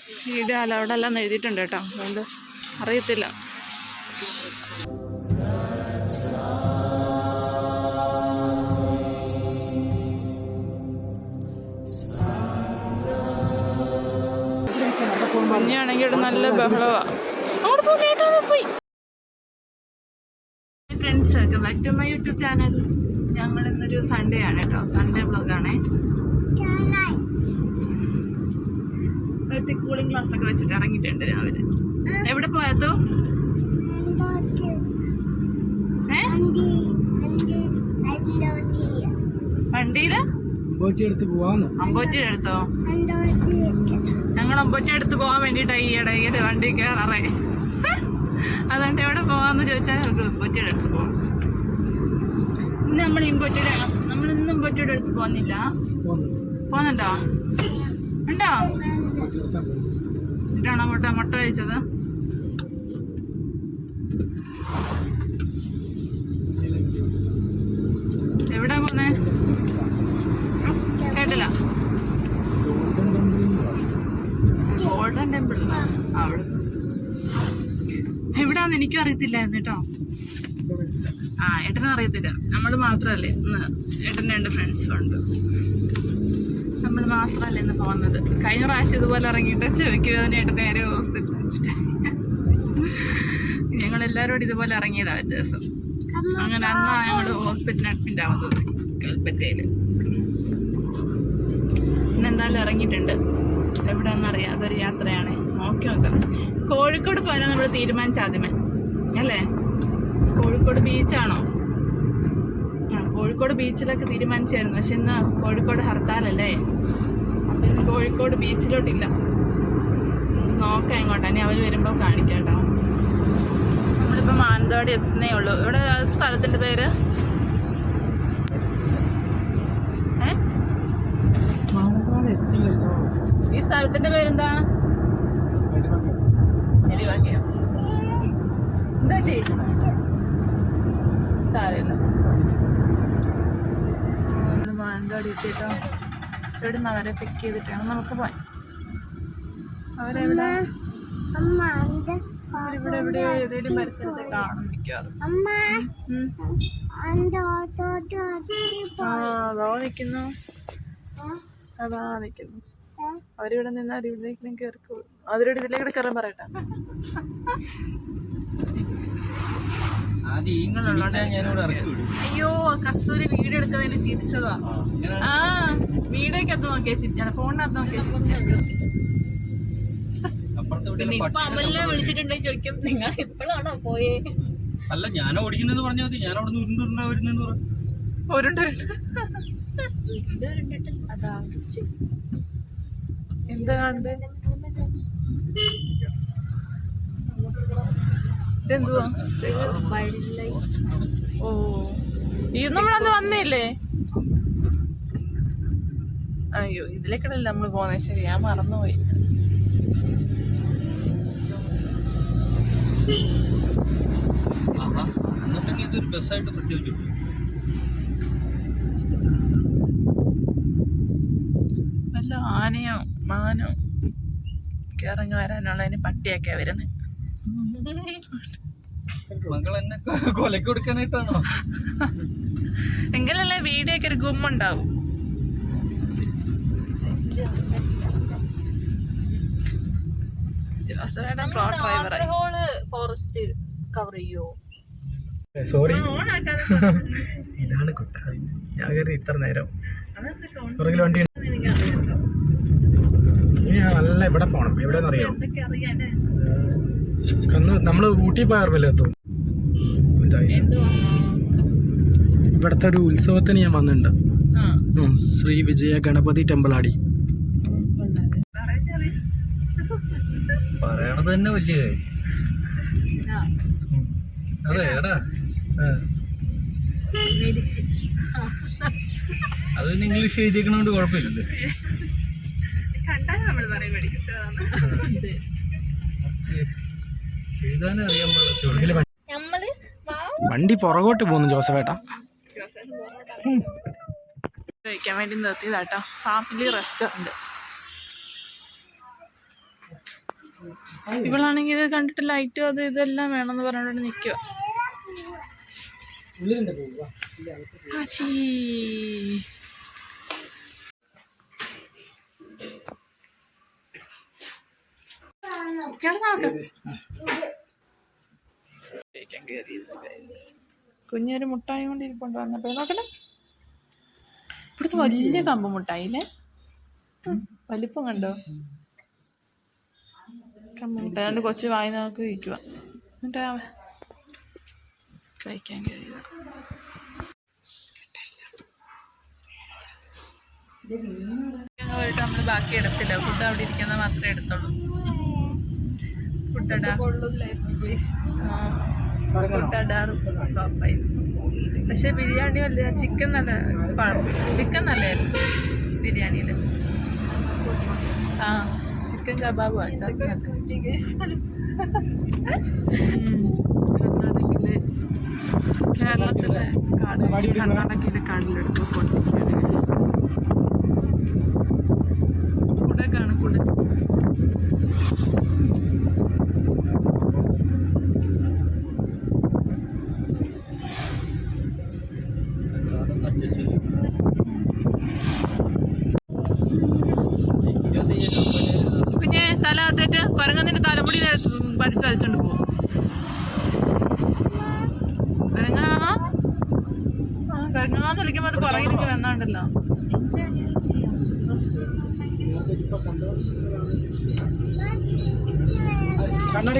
Video അവിടെ എല്ലാം എഴുതിയിട്ടുണ്ട് കേട്ടോ, അതുകൊണ്ട് അറിയത്തില്ല. മഞ്ഞാണെങ്കിൽ ഇവിടെ നല്ല ബഹളമാണ്. പോയി friends, welcome back to my YouTube channel. ഞങ്ങൾ ഇന്നൊരു സൺഡേ ആണ് കേട്ടോ, സൺഡേ വ്ളോഗാണേ. കൂളിംഗ് ഗ്ലാസ് ഒക്കെ വെച്ചിട്ട് ഇറങ്ങിയിട്ടുണ്ട് രാവിലെ. എവിടെ പോയതോ? വണ്ടിയില് അമ്പോറ്റി എടുത്തോ? ഞങ്ങൾ അമ്പോറ്റി എടുത്ത് പോകാൻ വേണ്ടിട്ടാ ഈ ഇടയിൽ വണ്ടി കയറേ. അതുകൊണ്ട് എവിടെ പോവാന്ന് ചോദിച്ചാൽ നമുക്ക് ഇമ്പോറ്റിയുടെ അടുത്ത് പോവാം. ഇന്ന് നമ്മൾ ഇന്ന് ഇമ്പോറ്റിയുടെ അടുത്ത് പോകുന്നില്ല. പോകുന്നുണ്ടോ? ഉണ്ടോ? എന്നിട്ടാണോ മുട്ട കഴിച്ചത്? എവിടാ പോന്നേ? കേട്ടില്ല. ഗോൾഡൻ ടെമ്പിൾ അവിടെ എവിടാന്ന് എനിക്കും അറിയത്തില്ലായിരുന്നു കേട്ടോ. ഏട്ടനും അറിയത്തില്ല. നമ്മൾ മാത്രമല്ലേ ഇന്ന്, ഏട്ടന് 2 ഫ്രണ്ട്സും ഉണ്ട്. നമ്മൾ മാത്രമല്ല ഇന്ന് പോകുന്നത്. കഴിഞ്ഞ പ്രാവശ്യം ഇതുപോലെ ഇറങ്ങിയിട്ട് ചെവിക്കുവേദനയായിട്ട് നേരെ ഹോസ്പിറ്റലിൽ. ഞങ്ങളെല്ലാവരോടും ഇതുപോലെ ഇറങ്ങിയതാ ഒരു ദിവസം. അങ്ങനെ അന്നാണ് ഞങ്ങൾ ഹോസ്പിറ്റലിൽ അഡ്മിറ്റ് ആവുന്നത് കൽപ്പറ്റയിൽ. ഇന്നെന്തായാലും ഇറങ്ങിയിട്ടുണ്ട്. എവിടെയാണെന്നറിയാം. അതൊരു യാത്രയാണ്. നോക്കി നോക്കാം. കോഴിക്കോട് പോയാലും നമ്മൾ തീരുമാനിച്ച ആദ്യമേ അല്ലേ? കോഴിക്കോട് ബീച്ചാണോ? കോഴിക്കോട് ബീച്ചിലൊക്കെ തീരുമാനിച്ചായിരുന്നു. പക്ഷെ ഇന്ന് കോഴിക്കോട് ഹർത്താലല്ലേ, അപ്പം ഇന്ന് കോഴിക്കോട് ബീച്ചിലോട്ടില്ല. നോക്കാം എങ്ങോട്ടാ. ഇനി അവർ വരുമ്പോൾ കാണിക്കാം കേട്ടോ. നമ്മളിപ്പോൾ മാനന്തവാടി എത്തുന്നേ ഉള്ളൂ. ഇവിടെ സ്ഥലത്തിൻ്റെ പേര് ഈ സ്ഥലത്തിൻ്റെ പേരെന്താ? എന്താ സാരമില്ല. മാനന്തവാടി എത്തിയിട്ടോ. ഇവിടെ നിന്ന് അവരെ പിക്ക് ചെയ്തിട്ടാണ് നമുക്ക് പോയി. അവരെവിടെ? ഇവിടെ എവിടെയോ ഏതെങ്കിലും പരിസരത്ത് കാണും മിക്കവാറും. അതാ നിൽക്കുന്നു. അവരിവിടെ നിന്നാൽ ഇവിടേക്കും കയറിക്കോളൂ. അവരോട് ഇതിലേക്ക് കയറാൻ പറയട്ടെ. അയ്യോ, കസ്തൂരി വീഡിയോ എടുക്കുന്നതിന് ചിരിച്ചതാ. വീഡിയോക്കകത്ത് നോക്കിയാ ഫോണിനകത്ത് നോക്കിയാ ചിരിച്ചു. പിന്നെ ഇപ്പൊ അമലിനെ വിളിച്ചിട്ടുണ്ടെങ്കിൽ ചോദിക്കും, നിങ്ങൾ എപ്പോഴാണോ പോയേ? അല്ല, ഞാൻ ഓടിക്കുന്നത് പറഞ്ഞാൽ മതി. ഞാൻ അവിടെ നിന്ന് വരുന്നെന്ന് പറഞ്ഞു. അതാ എന്താ കണ്ട്? ഇതെന്തുവാ? ഓ, ഇത് നമ്മളന്ന് വന്നില്ലേ? അയ്യോ, ഇതിലേക്കടല്ലേ നമ്മൾ പോന്നെ. ശരി, ഞാൻ മറന്നുപോയി. ബസ്സായിട്ട് പ്രത്യേകിച്ചു വല്ല ആനയോ മാനോ ഇറങ്ങി വരാനുള്ളതിന് പട്ടിയൊക്കെ വരുന്നത്. മകൾ എന്നെ കൊലക്ക് കൊടുക്കാനായിട്ടാണോ? എങ്കിലല്ലേ വീഡിയോ ഒക്കെ ഒരു ഗുമ്മുണ്ടാവും. ഫോറസ്റ്റ് കവർ ചെയ്യോ? സോറി, ഇതാണ് കുട്ട. ഞാൻ കയറി ഇത്ര നേരം പുറകിൽ വണ്ടി. നല്ല ഇവിടെ പോണം. എവിടെയെന്ന് അറിയാം? നമ്മള് ഊട്ടി പോയാർമല്ലോ. ഇവിടത്തെ ഒരു ഉത്സവത്തിന് ഞാൻ വന്നിട്ടുണ്ട്. ശ്രീ വിജയ ഗണപതി ടെമ്പിളാടി. പറയണത് തന്നെ വലിയ അതെ എടാ. അത് പിന്നെ ഇംഗ്ലീഷ് എഴുതിയേക്കണോണ്ട് കുഴപ്പമില്ലല്ലോ. എഴുതാനും അറിയാൻ പാടില്ല. വണ്ടി പുറകോട്ട് പോകുന്നു ജോസഫേട്ടാ. കഴിക്കാൻ വേണ്ടി നിർത്തിയതാട്ടോ. Family restaurant. ഇവളാണെങ്കിൽ ഇത് കണ്ടിട്ട് ലൈറ്റ് അത് ഇതെല്ലാം വേണമെന്ന് പറഞ്ഞുകൊണ്ട് നിൽക്കുക. കുഞ്ഞൊരു മുട്ടായി കൊണ്ട് ഇരിപ്പുണ്ട് വന്നപ്പോ നോക്കട്ടെ. ഇവിടുത്തെ വലിയ കമ്പ് മുട്ടായില്ലേ, വലിപ്പം കണ്ടോ? കമ്പ് മുട്ടായി അതുകൊണ്ട് കൊച്ചു വായി നോക്കി ഇരിക്കുക. എന്നിട്ട് കഴിക്കാൻ കയറിയത് പോയിട്ട് നമ്മൾ ബാക്കി എടുത്തില്ല. ഫുഡ് അവിടെ ഇരിക്കുന്നത് മാത്രമേ എടുത്തുള്ളൂ. പക്ഷെ ബിരിയാണി വലിയ ചിക്കൻ നല്ലായിരുന്നു ബിരിയാണിയിൽ. ആ ചിക്കൻ കബാബ് കേരളത്തിലെ കർണാടകയിലെ കാടിലെടുത്ത് കൊണ്ടിരിക്കുകയാണ്. കുടക്കാണ് കുട. പിന്നെ തല അകത്തേറ്റ് കുരങ്ങന്നിന്റെ തലമുടി പഠിച്ചു വലിച്ചോണ്ട് പോകും. കുരങ്ങാന്ന് വിളിക്കുമ്പോ അത് പുറകിലേക്ക് വന്നാണ്ടല്ലോ.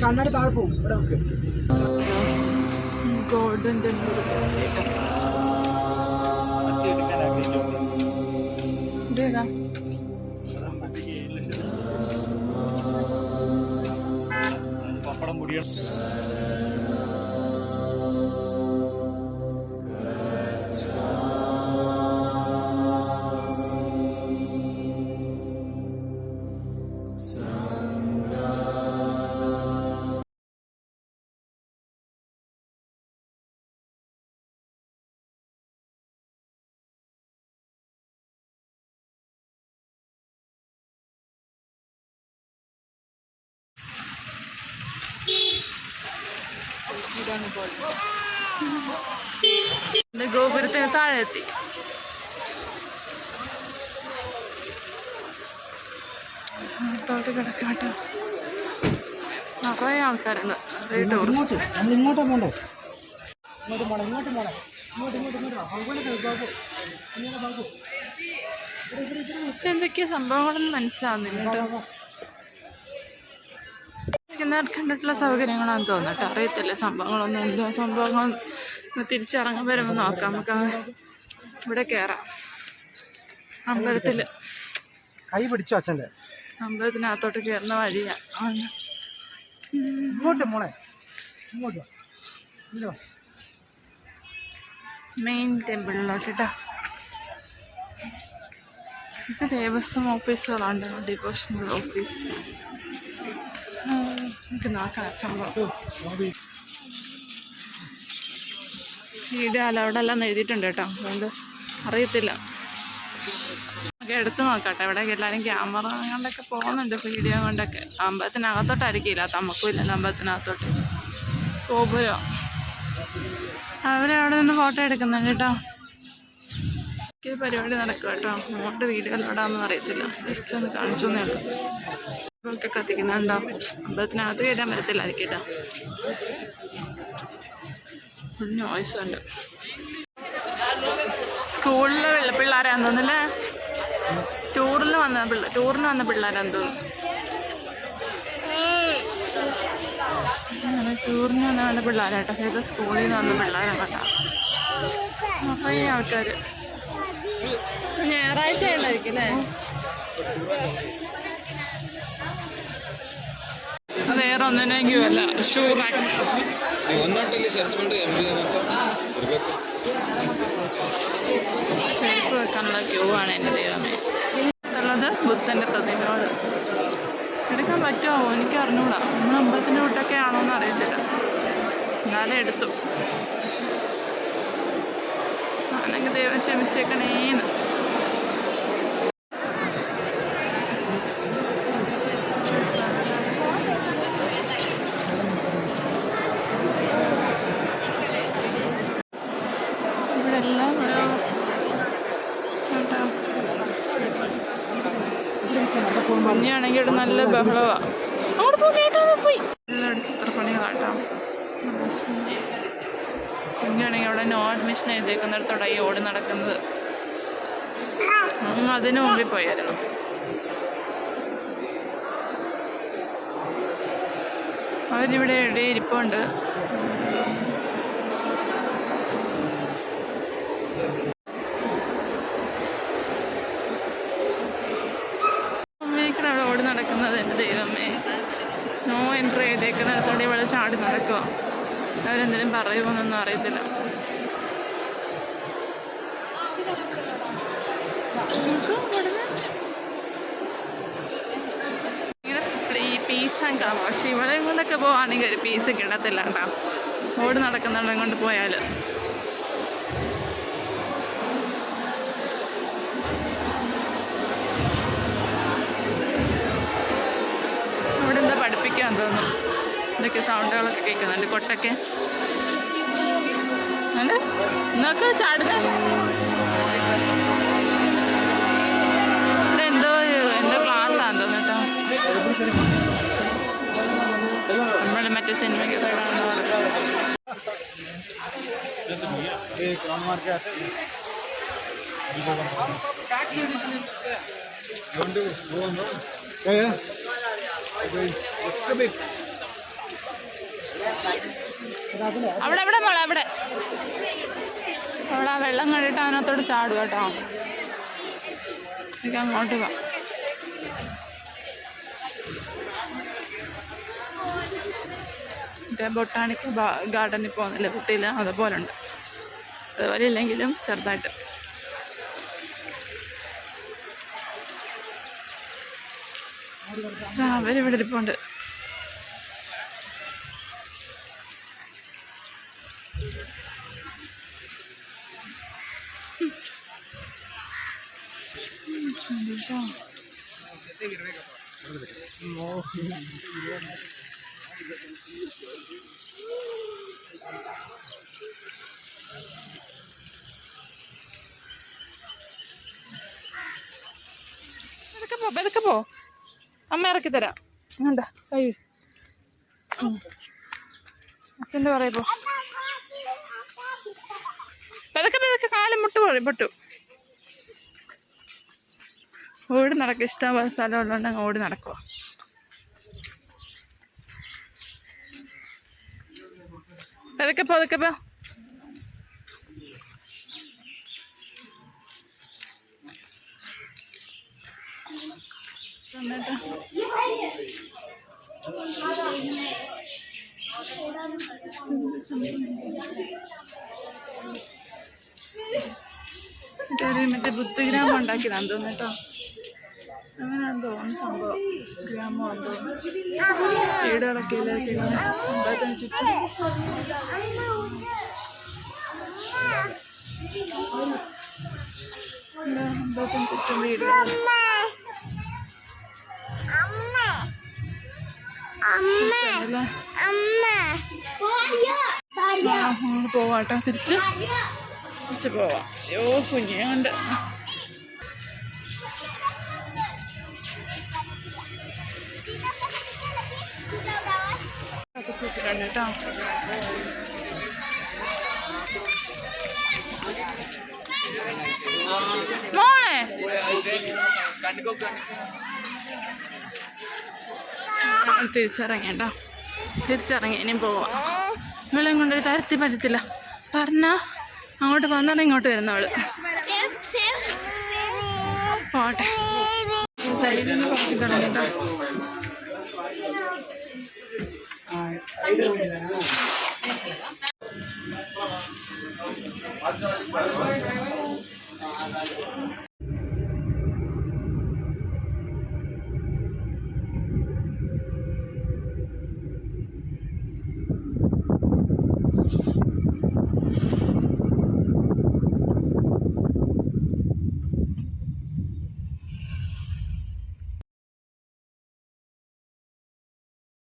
കണ്ണാടി താഴെ പോകും. ഗോൾഡൻ ടെമ്പിൾ ഇതേതാ? പപ്പടം പൊടിയാണ്. ഗോപുരത്തിന് താഴെ എത്തി. തോട്ട് കിടക്കാട്ടോ, നിറയെ ആൾക്കാരുണ്ട്. ടൂറിസ്റ്റ് ഇങ്ങോട്ടാ പോണ്ടേ? എന്തൊക്കെയാ സംഭവങ്ങളൊന്നും മനസ്സിലാവുന്നില്ല കേട്ടോ. കണ്ടിട്ടുള്ള സൗകര്യങ്ങളാണെന്ന് തോന്നട്ടോ, അറിയത്തില്ല സംഭവങ്ങളൊന്നും. എന്തോ സംഭവങ്ങൾ തിരിച്ചിറങ്ങാൻ വരുമ്പോൾ നോക്കാം. നമുക്ക് ഇവിടെ കയറാം. അമ്പലത്തില് കൈ പിടിച്ചു അച്ഛൻ്റെ. അമ്പലത്തിനകത്തോട്ട് കയറുന്ന വഴിയാ. ഇങ്ങോട്ട് മോളെ, ഇങ്ങോട്ട് മെയിൻ ടെമ്പിളിലോട്ട് കേട്ടോ. ഇത് ദേവസ്വം ഓഫീസുകളാണ്, ഡിവോഷണൽ ഓഫീസ്. നമുക്ക് നോക്കാം സംഭവം. വീഡിയോ അവിടെ എല്ലാം എഴുതിയിട്ടുണ്ട് കേട്ടോ, അതുകൊണ്ട് അറിയത്തില്ല. നമുക്ക് എടുത്ത് നോക്കാട്ടെ. ഇവിടെ എല്ലാവരും ക്യാമറ കൊണ്ടൊക്കെ പോകുന്നുണ്ട്, വീഡിയോ കൊണ്ടൊക്കെ. അമ്പലത്തിനകത്തോട്ടായിരിക്കില്ല, തമക്കും ഇല്ലല്ലോ അമ്പലത്തിനകത്തോട്ട്. ഗോപുരം അവരവിടെ നിന്ന് ഫോട്ടോ എടുക്കുന്നുണ്ട് കേട്ടോ. പരിപാടി നടക്കും കേട്ടോ. അങ്ങോട്ട് വീഡിയോ ലോടാന്നും അറിയത്തില്ല, ജസ്റ്റ് ഒന്ന് കാണിച്ചു എന്നേ ഉള്ളൂ. ഒക്കെ കത്തിക്കുന്നുണ്ടോ? അമ്പലത്തിനകത്ത് കയറ്റാൻ പറ്റത്തില്ലായിരിക്കും കേട്ടോ, ഫുൾ നോയ്സ് ഉണ്ട്. സ്കൂളിലെ പിള്ളേരാന്ന് തോന്നുന്നല്ലേ, ടൂറിന് വന്ന പിള്ളേരാന്ന് തോന്നുന്നു. ടൂറിന് വന്ന പിള്ളേരാട്ടോ, ഏത് സ്കൂളിൽ നിന്ന് വന്ന പിള്ളേരാണ് കേട്ടോ. അപ്പോൾ ഈ ആൾക്കാർ ഞായറാഴ്ച ഉള്ളായിരിക്കും അല്ലേ? വേറെ ഒന്നിനെങ്കിലും അല്ല, ഷൂറാക്ക് ചെരുപ്പ് വെക്കാനുള്ള ക്യൂ ആണ് എൻ്റെ ദൈവമേ. ഉള്ളത് ബുദ്ധൻ്റെ പ്രതിമയോട് എടുക്കാൻ പറ്റുമോ എനിക്ക് അറിഞ്ഞൂടാ. നമ്മൾ അമ്പലത്തിൻ്റെ വീട്ടൊക്കെ ആണോന്ന് അറിയത്തില്ല, എന്നാലും എടുത്തു. ആണെങ്കിൽ ദൈവം ക്ഷമിച്ചേക്കണേന്ന്. ആണെങ്കിൽ ഇവിടെ നല്ല ബഹളമാണ്. അങ്ങോട്ട് പോയി എല്ലാം ചിത്രപ്പണികളാട്ടോ. കുഞ്ഞാണെങ്കിൽ അവിടെ നോ അഡ്മിഷൻ എഴുതിയേക്കുന്നിടത്തോടെ ഈ ഓടി നടക്കുന്നത്. അതിന് മുമ്പിൽ പോയായിരുന്നു. അവരിവിടെ എവിടെ ഇരിപ്പുണ്ട്. അമ്മയ്ക്കാണ് അവിടെ ഓടി നടക്കുന്നത്. എൻ്റെ ദൈവമേ, നോ എൻട്രി എഴുതിയേക്കുന്നിടത്തോടെ ഇവിടെ ചാടി നടക്കുക. അവരെന്തെങ്കിലും പറയുമോന്നൊന്നും അറിയത്തില്ല. പീസാൻ കാണാം. പക്ഷെ ഇവിടെ കൊണ്ടൊക്കെ പോവാണെങ്കിൽ ഒരു പീസ് കിടത്തില്ല കേട്ടോ. ഓടി നടക്കുന്നുണ്ടെ കൊണ്ട് പോയാൽ. അവിടെ എന്താ പഠിപ്പിക്കാൻ തോന്നുന്നു. ഇതൊക്കെ സൗണ്ടുകളൊക്കെ കേൾക്കുന്നുണ്ട്. കൊട്ടൊക്കെ അല്ലേ എന്നൊക്കെ ചാടുന്നത്. ഇവിടെ എന്തോ ക്ലാസ്സാന്ന് തോന്നുന്നു കേട്ടോ. നമ്മൾ മറ്റേ സിനിമയ്ക്കൊക്കെ കാണുന്ന അവിടെ മോളെ അവിടെ ആ വെള്ളം കണ്ടിട്ട് അതിനകത്തോട് ചാടുക കേട്ടോ. എനിക്ക് അങ്ങോട്ട് പോവാം. ബൊട്ടാണിക്കൽ ഗാർഡനിൽ പോകുന്നില്ല കുട്ടിയില്ല, അതുപോലെ ഉണ്ട്. അതുപോലെ ഇല്ലെങ്കിലും ചെറുതായിട്ട്. അവരിവിടെ ഇരിപ്പുണ്ട്. ഇതൊക്കെ പോ, അമ്മ ഇറക്കി തരാം. വേണ്ട കൈ അച്ഛൻ്റെ പറയപ്പോ. പതുക്കെ കാലം പൊട്ടു. ഓടി നടക്കുക. ഇഷ്ടംപോലെ സ്ഥലം ഉള്ളതുകൊണ്ട് ഓടി നടക്കുക. പതുക്കെ പോ. മറ്റേ ബുദ്ധഗ്രാമം ഉണ്ടാക്കിയതാന്ന് തോന്നുന്നു കേട്ടോ. അങ്ങനെയാണെന്ന് തോന്നുന്നു സംഭവം. ഗ്രാമമാണെന്ന് തോന്നുന്നു. വീടുകളൊക്കെ എല്ലാം ചെയ്യുന്നത് അമ്പലത്തിന് ചുറ്റും. അമ്പലത്തിന് ചുറ്റും വീടുകൾ. പോവാട്ടോ. തിരിച്ച് പോവാം. അയ്യോ കുഞ്ഞുണ്ട്. കേട്ടോ. മോളെ തിരിച്ചിറങ്ങി ഇനിയും പോവാം. ഇവളെയും കൊണ്ടൊരു തരത്തി പറ്റത്തില്ല. പറഞ്ഞാൽ അങ്ങോട്ട് വന്നാൽ ഇങ്ങോട്ട് വരുന്നവള്. പോട്ടെ. സൈഡിൽ നിന്ന് കുറച്ച് തുടങ്ങിട്ടോ.